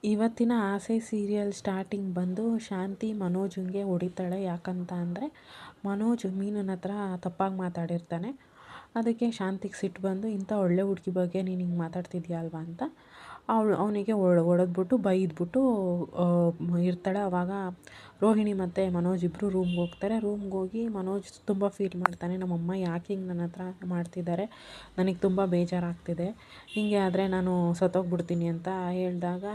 ಇವತ್ತಿನ ಆಸೆ serial starting ಬಂದು ಶಾಂತಿ ಮನೋಜ್ಗೆ ಹೊಡಿತಾಳೆ. ಯಾಕಂತ ಅಂದರೆ ಮನೋಜ್ ಮೀನನ ಹತ್ರ ತಪ್ಪಾಗಿ ಮಾತಾಡಿರ್ತಾನೆ. ಅದಕ್ಕೆ ಶಾಂತಿಗೆ ಸಿಟ್ಟು ಬಂದು ಇಂಥ ಒಳ್ಳೆ ಹುಡುಗಿ ಬಗ್ಗೆ ನೀನು ಹಿಂಗೆ ಮಾತಾಡ್ತಿದ್ಯಾ ಅಲ್ವಾ ಅಂತ ಅವನಿಗೆ ಹೊಡೆದ್ಬಿಟ್ಟು ಬೈದ್ಬಿಟ್ಟು ಇರ್ತಾಳೆ. ಆವಾಗ ರೋಹಿಣಿ ಮತ್ತು ಮನೋಜ್ ಇಬ್ಬರು ರೂಮ್ಗೆ ಹೋಗ್ತಾರೆ. ರೂಮ್ಗೆ ಹೋಗಿ ಮನೋಜ್ ತುಂಬ ಫೀಲ್ ಮಾಡ್ತಾನೆ, ನಮ್ಮಮ್ಮ ಯಾಕೆ ಹಿಂಗೆ ನನ್ನ ಹತ್ರ ಮಾಡ್ತಿದ್ದಾರೆ, ನನಗೆ ತುಂಬ ಬೇಜಾರಾಗ್ತಿದೆ, ಹೀಗೆ ಆದರೆ ನಾನು ಸತ್ತೋಗ್ಬಿಡ್ತೀನಿ ಅಂತ ಹೇಳಿದಾಗ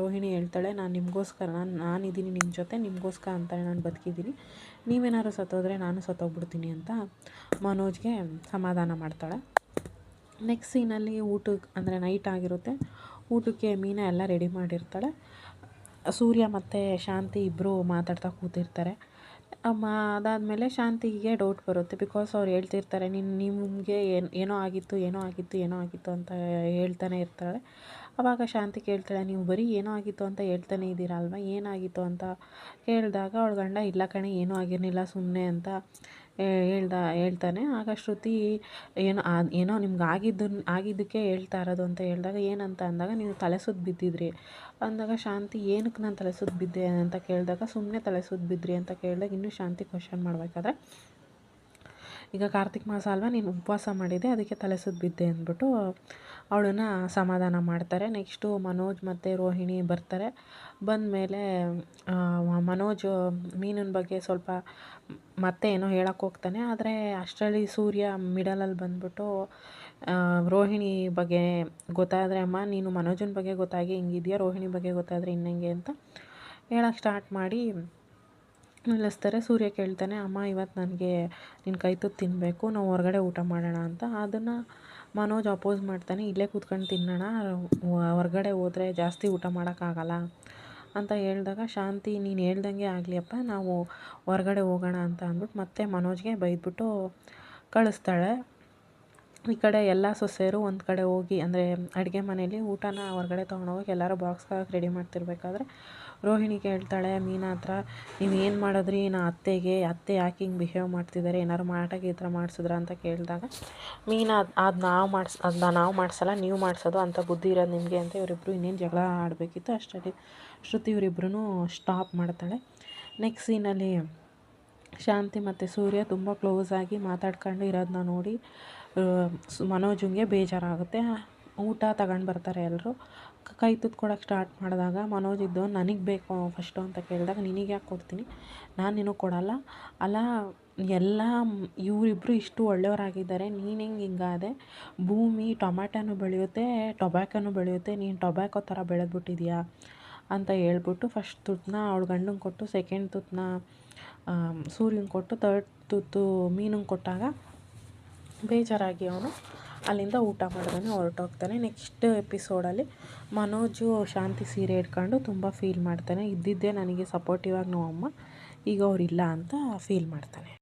ರೋಹಿಣಿ ಹೇಳ್ತಾಳೆ, ನಾನು ನಿಮಗೋಸ್ಕರ ನಾನಿದ್ದೀನಿ ನಿಮ್ಮ ಜೊತೆ, ನಿಮಗೋಸ್ಕರ ಅಂತಾನೆ ನಾನು ಬದುಕಿದ್ದೀನಿ, ನೀವೇನಾದ್ರು ಸತ್ತೋದ್ರೆ ನಾನು ಸತ್ತೋಗ್ಬಿಡ್ತೀನಿ ಅಂತ ಮನೋಜ್ಗೆ ಸಮಾಧಾನ ಮಾಡ್ತಾಳೆ. ನೆಕ್ಸ್ಟ್ ಸೀನಲ್ಲಿ ಊಟಕ್ಕೆ ಅಂದರೆ ನೈಟ್ ಆಗಿರುತ್ತೆ, ಊಟಕ್ಕೆ ಮೀನಾ ಎಲ್ಲ ರೆಡಿ ಮಾಡಿರ್ತಾಳೆ. ಸೂರ್ಯ ಮತ್ತು ಶಾಂತಿ ಇಬ್ಬರು ಮಾತಾಡ್ತಾ ಕೂತಿರ್ತಾರೆ. ಅದಾದಮೇಲೆ ಶಾಂತಿಗೆ ಡೌಟ್ ಬರುತ್ತೆ. ಬಿಕಾಸ್ ಅವ್ರು ಹೇಳ್ತಿರ್ತಾರೆ, ನಿಮಗೆ ಏನೋ ಆಗಿತ್ತು ಅಂತ ಹೇಳ್ತಾನೆ ಇರ್ತಾಳೆ. ಆವಾಗ ಶಾಂತಿ ಕೇಳ್ತಾಳೆ, ನೀವು ಬರೀ ಏನೋ ಆಗಿತ್ತು ಅಂತ ಹೇಳ್ತಾನೆ ಇದ್ದೀರಾ ಅಲ್ವಾ, ಏನಾಗಿತ್ತು ಅಂತ ಹೇಳಿದಾಗ ಅವಳ ಗಂಡ ಇಲ್ಲ ಕಣೆ ಏನೂ ಆಗಿರಲಿಲ್ಲ ಸುಮ್ಮನೆ ಅಂತ ಹೇಳ್ತಾನೆ. ಆಗ ಶ್ರುತಿ ಏನೋ ನಿಮ್ಗೆ ಆಗಿದ್ದಕ್ಕೆ ಹೇಳ್ತಾ ಇರೋದು ಅಂತ ಹೇಳಿದಾಗ ಏನಂತ ಅಂದಾಗ, ನೀವು ತಲೆ ಸುತ್ತು ಬಿದ್ದಿದ್ರಿ ಅಂದಾಗ ಶಾಂತಿ ಏನಕ್ಕೆ ನಾನು ತಲೆ ಸುತ್ತು ಬಿದ್ದೆ ಅಂತ ಕೇಳಿದಾಗ ಸುಮ್ಮನೆ ತಲೆ ಸುತ್ತು ಬಿದ್ರಿ ಅಂತ ಕೇಳಿದಾಗ ಇನ್ನೂ ಶಾಂತಿ ಕ್ವಶನ್ ಮಾಡಬೇಕಾದ್ರೆ, ಈಗ ಕಾರ್ತಿಕ್ ಮಾಸ ಅಲ್ವಾ, ನೀನು ಉಪವಾಸ ಮಾಡಿದ್ದೆ ಅದಕ್ಕೆ ತಲೆ ಸುತ್ತು ಬಿದ್ದೆ ಅಂದ್ಬಿಟ್ಟು ಅವಳನ್ನು ಸಮಾಧಾನ ಮಾಡ್ತಾರೆ. ನೆಕ್ಸ್ಟು ಮನೋಜ್ ಮತ್ತು ರೋಹಿಣಿ ಬರ್ತಾರೆ. ಬಂದಮೇಲೆ ಮನೋಜ್ ಮೀನಿನ ಬಗ್ಗೆ ಸ್ವಲ್ಪ ಮತ್ತೆ ಏನೋ ಹೇಳಕ್ಕೆ ಹೋಗ್ತಾನೆ. ಆದರೆ ಅಷ್ಟರಲ್ಲಿ ಸೂರ್ಯ ಮಿಡಲಲ್ಲಿ ಬಂದ್ಬಿಟ್ಟು ರೋಹಿಣಿ ಬಗ್ಗೆ ಗೊತ್ತಾದರೆ, ಅಮ್ಮ ನೀನು ಮನೋಜನ ಬಗ್ಗೆ ಗೊತ್ತಾಗಿ ಹಿಂಗಿದೆಯಾ, ರೋಹಿಣಿ ಬಗ್ಗೆ ಗೊತ್ತಾದರೆ ಇನ್ನಂಗೆ ಅಂತ ಹೇಳಕ್ಕೆ ಸ್ಟಾರ್ಟ್ ಮಾಡಿ ನಿಲ್ಲಿಸ್ತಾರೆ. ಸೂರ್ಯ ಕೇಳ್ತಾನೆ, ಅಮ್ಮ ಇವತ್ತು ನನಗೆ ನಿನ್ನ ಕೈ ತುತ್ತು ತಿನ್ನಬೇಕು, ನಾವು ಹೊರಗಡೆ ಊಟ ಮಾಡೋಣ ಅಂತ. ಅದನ್ನು ಮನೋಜ್ ಅಪೋಸ್ ಮಾಡ್ತಾನೆ, ಇಲ್ಲೇ ಕೂತ್ಕೊಂಡು ತಿನ್ನೋಣ, ಹೊರಗಡೆ ಹೋದರೆ ಜಾಸ್ತಿ ಊಟ ಮಾಡೋಕ್ಕಾಗಲ್ಲ ಅಂತ ಹೇಳಿದಾಗ ಶಾಂತಿ, ನೀನು ಹೇಳ್ದಂಗೆ ಆಗಲಿಯಪ್ಪ, ನಾವು ಹೊರಗಡೆ ಹೋಗೋಣ ಅಂತ ಅಂದ್ಬಿಟ್ಟು ಮತ್ತೆ ಮನೋಜ್ಗೆ ಬೈದ್ಬಿಟ್ಟು ಕಳಿಸ್ತಾಳೆ. ಈ ಕಡೆ ಎಲ್ಲ ಸೊಸೆಯರು ಒಂದು ಕಡೆ ಹೋಗಿ ಅಂದರೆ ಅಡುಗೆ ಮನೇಲಿ ಊಟನ ಹೊರಗಡೆ ತೊಗೊಂಡೋಗಿ ಎಲ್ಲರೂ ಬಾಕ್ಸ್ಗೆ ರೆಡಿ ಮಾಡ್ತಿರ್ಬೇಕಾದ್ರೆ ರೋಹಿಣಿ ಕೇಳ್ತಾಳೆ ಮೀನಾ ಹತ್ರ, ನೀವು ಏನು ಮಾಡಿದ್ರಿ ಅತ್ತೆ ಯಾಕೆ ಹಿಂಗೆ ಬಿಹೇವ್ ಮಾಡ್ತಿದ್ದಾರೆ, ಏನಾದ್ರು ಮಾಟಾಗಿ ಈ ಥರ ಮಾಡಿಸಿದ್ರ ಅಂತ ಕೇಳಿದಾಗ ಮೀನಾ ಅದನ್ನ ನಾವು ಮಾಡಿಸಲ್ಲ, ನೀವು ಮಾಡಿಸೋದು ಅಂತ ಬುದ್ಧಿ ಇರೋದು ನಿಮಗೆ ಅಂತ ಇವರಿಬ್ಬರು ಇನ್ನೇನು ಜಗಳ ಆಡಬೇಕಿತ್ತು. ಅಷ್ಟರಲ್ಲಿ ಶ್ರುತಿ ಇವರಿಬ್ಬರೂ ಸ್ಟಾಪ್ ಮಾಡ್ತಾಳೆ. ನೆಕ್ಸ್ಟ್ ಸೀನಲ್ಲಿ ಶಾಂತಿ ಮತ್ತು ಸೂರ್ಯ ತುಂಬ ಕ್ಲೋಸಾಗಿ ಮಾತಾಡ್ಕೊಂಡು ಇರೋದನ್ನ ನೋಡಿ ಮನೋಜ್ಗೆ ಬೇಜಾರಾಗುತ್ತೆ. ಊಟ ತಗೊಂಡು ಬರ್ತಾರೆ ಎಲ್ಲರೂ. ಕೈ ತುತ್ತು ಕೊಡೋಕ್ಕೆ ಸ್ಟಾರ್ಟ್ ಮಾಡಿದಾಗ ಮನೋಜ್ ಇದ್ದು, ನನಗೆ ಬೇಕು ಫಸ್ಟು ಅಂತ ಕೇಳಿದಾಗ, ನಿನಗೆ ಯಾಕೆ ಕೊಡ್ತೀನಿ, ನಾನು ನಿನಗೆ ಕೊಡಲ್ಲ, ಅಲ್ಲ ಎಲ್ಲ ಇವರಿಬ್ಬರು ಇಷ್ಟು ಒಳ್ಳೆಯವರಾಗಿದ್ದಾರೆ, ನೀನು ಹೆಂಗೆ ಹಿಂಗಾದೆ, ಭೂಮಿ ಟೊಮ್ಯಾಟೋನು ಬೆಳೆಯುತ್ತೆ ಟೊಬ್ಯಾಕೋನು ಬೆಳೆಯುತ್ತೆ, ನೀನು ಟೊಬ್ಯಾಕೋ ಥರ ಬೆಳೆದ್ಬಿಟ್ಟಿದ್ಯಾ ಅಂತ ಹೇಳ್ಬಿಟ್ಟು ಫಸ್ಟ್ ತುತ್ತನ್ನ ಅವಳ ಗಂಡಂಗೆ ಕೊಟ್ಟು ಸೆಕೆಂಡ್ ತುತ್ತನ್ನ ಸೂರ್ಯಂಗೆ ಕೊಟ್ಟು ತರ್ಡ್ ತುತ್ತು ಮೀನಿಗೆ ಕೊಟ್ಟಾಗ ಬೇಜಾರಾಗಿ ಅವನು ಅಲ್ಲಿಂದ ಊಟ ಮಾಡಿದಾನೆ ಹೊರಟೋಗ್ತಾನೆ. ನೆಕ್ಸ್ಟ್ ಎಪಿಸೋಡಲ್ಲಿ ಮನೋಜು ಶಾಂತಿ ಸೀರೆ ಇಟ್ಕೊಂಡು ತುಂಬ ಫೀಲ್ ಮಾಡ್ತಾನೆ, ಇದ್ದಿದ್ದೇ ನನಗೆ ಸಪೋರ್ಟಿವ್ ಆಗಿ ನಮ್ಮಮ್ಮ, ಈಗ ಅವರಿಲ್ಲ ಅಂತ ಫೀಲ್ ಮಾಡ್ತಾನೆ.